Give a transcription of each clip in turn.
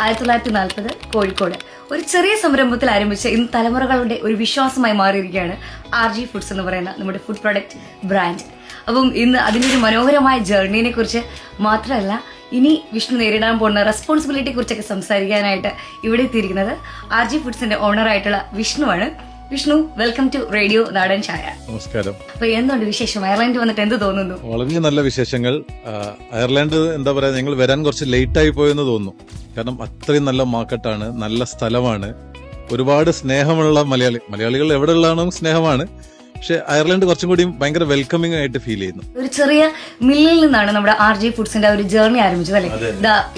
1940 കോഴിക്കോട് ഒരു ചെറിയ സംരംഭത്തിൽ ആരംഭിച്ച ഇന്ന് തലമുറകളുടെ ഒരു വിശ്വാസമായി മാറിയിരിക്കുകയാണ് RG ഫുഡ്സ് എന്ന് പറയുന്ന നമ്മുടെ ഫുഡ് പ്രൊഡക്റ്റ് ബ്രാൻഡ്. അപ്പം ഇന്ന് അതിൻ്റെ ഒരു മനോഹരമായ ജേർണിനെ കുറിച്ച് മാത്രമല്ല ഇനി വിഷ്ണു നേരിടാൻ പോകുന്ന റെസ്പോൺസിബിലിറ്റിയെ കുറിച്ചൊക്കെ സംസാരിക്കാനായിട്ട് ഇവിടെ എത്തിയിരിക്കുന്നത് RG ഫുഡ്സിന്റെ ഓണറായിട്ടുള്ള വിഷ്ണുവാണ്. Vishnu, welcome to radio Nadan Chaya. നമസ്കാരം. അപ്പൊ എന്തുണ്ട് വിശേഷം? അയർലൻഡ് വന്നിട്ട് എന്ത് തോന്നുന്നു? വളരെ നല്ല വിശേഷങ്ങൾ. അയർലൻഡ് എന്താ പറയാ, ഞങ്ങൾ വരാൻ കുറച്ച് ലേറ്റ് ആയി പോയെന്ന് തോന്നുന്നു. കാരണം അത്രയും നല്ല മാർക്കറ്റാണ്, നല്ല സ്ഥലമാണ്, ഒരുപാട് സ്നേഹമുള്ള മലയാളികൾ എവിടെ ഉള്ളതാണോ സ്നേഹമാണ്. പക്ഷെ അയർലൻഡ് കുറച്ചും കൂടി ഭയങ്കര വെൽക്കമിംഗ് ആയിട്ട് ഫീൽ ചെയ്യുന്നു. ഒരു ചെറിയ മില്ലിൽ നിന്നാണ് നമ്മുടെ RG ഫുഡ്സിന്റെ ഒരു ജേർണി ആരംഭിച്ചത് അല്ലേ?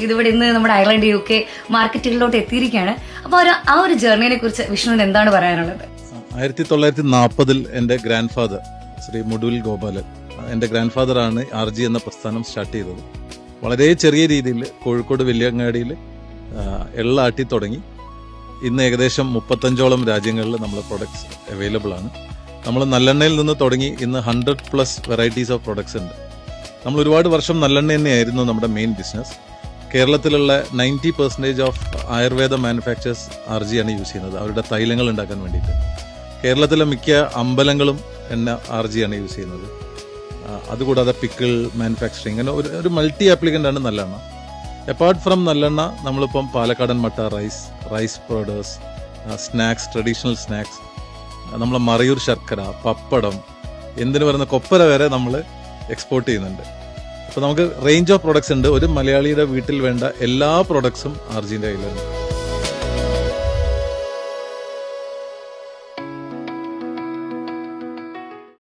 ഇതിവിടെ ഇന്ന് നമ്മുടെ അയർലൻഡ് UK മാർക്കറ്റുകളിലോട്ട് എത്തിയിരിക്കുകയാണ്. അപ്പൊ ആ ഒരു ജേർണിയെ കുറിച്ച് വിഷ്ണുവിന് എന്താണ് പറയാനുള്ളത്? 1940 എന്റെ ഗ്രാൻഡ് ഫാദർ ശ്രീ മുടുവിൽ ഗോപാലൻ, എന്റെ ഗ്രാൻഡ് ഫാദറാണ് RG എന്ന പ്രസ്ഥാനം സ്റ്റാർട്ട് ചെയ്തത്. വളരെ ചെറിയ രീതിയിൽ കോഴിക്കോട് വലിയങ്ങാടിയിൽ എള്ളാട്ടി തുടങ്ങി. ഇന്ന് ഏകദേശം 35ഓളം രാജ്യങ്ങളിൽ നമ്മുടെ പ്രൊഡക്ട്സ് അവൈലബിൾ ആണ്. നമ്മൾ നല്ലെണ്ണയിൽ നിന്ന് തുടങ്ങി ഇന്ന് 100+ വെറൈറ്റീസ് ഓഫ് പ്രൊഡക്ട്സ് ഉണ്ട്. നമ്മൾ ഒരുപാട് വർഷം നല്ലെണ്ണ തന്നെയായിരുന്നു നമ്മുടെ മെയിൻ ബിസിനസ്. കേരളത്തിലുള്ള 90% ഓഫ് ആയുർവേദ മാനുഫാക്ചേഴ്സ് RG ആണ് യൂസ് ചെയ്യുന്നത്, അവരുടെ തൈലങ്ങൾ ഉണ്ടാക്കാൻ വേണ്ടിയിട്ട്. കേരളത്തിലെ മിക്ക അമ്പലങ്ങളും RG ആണ് യൂസ് ചെയ്യുന്നത്. അതുകൂടാതെ പിക്കിൾ മാനുഫാക്ചറിങ്, അങ്ങനെ ഒരു മൾട്ടി ആപ്ലിക്കൻ്റ് ആണ് നല്ലെണ്ണ. അപ്പാർട്ട് ഫ്രം നല്ലെണ്ണ നമ്മളിപ്പം പാലക്കാടൻ matta rice powders, snacks, traditional snacks, നമ്മളെ മറയൂർ ശർക്കര, പപ്പടം, എന്തിനു പറയുന്ന കൊപ്പര വരെ നമ്മൾ എക്സ്പോർട്ട് ചെയ്യുന്നുണ്ട്. അപ്പോൾ നമുക്ക് റേഞ്ച് ഓഫ് പ്രൊഡക്ട്സ് ഉണ്ട്. ഒരു മലയാളിയുടെ വീട്ടിൽ വേണ്ട എല്ലാ പ്രൊഡക്ട്സും RGന്റെ കയ്യിലുണ്ട്.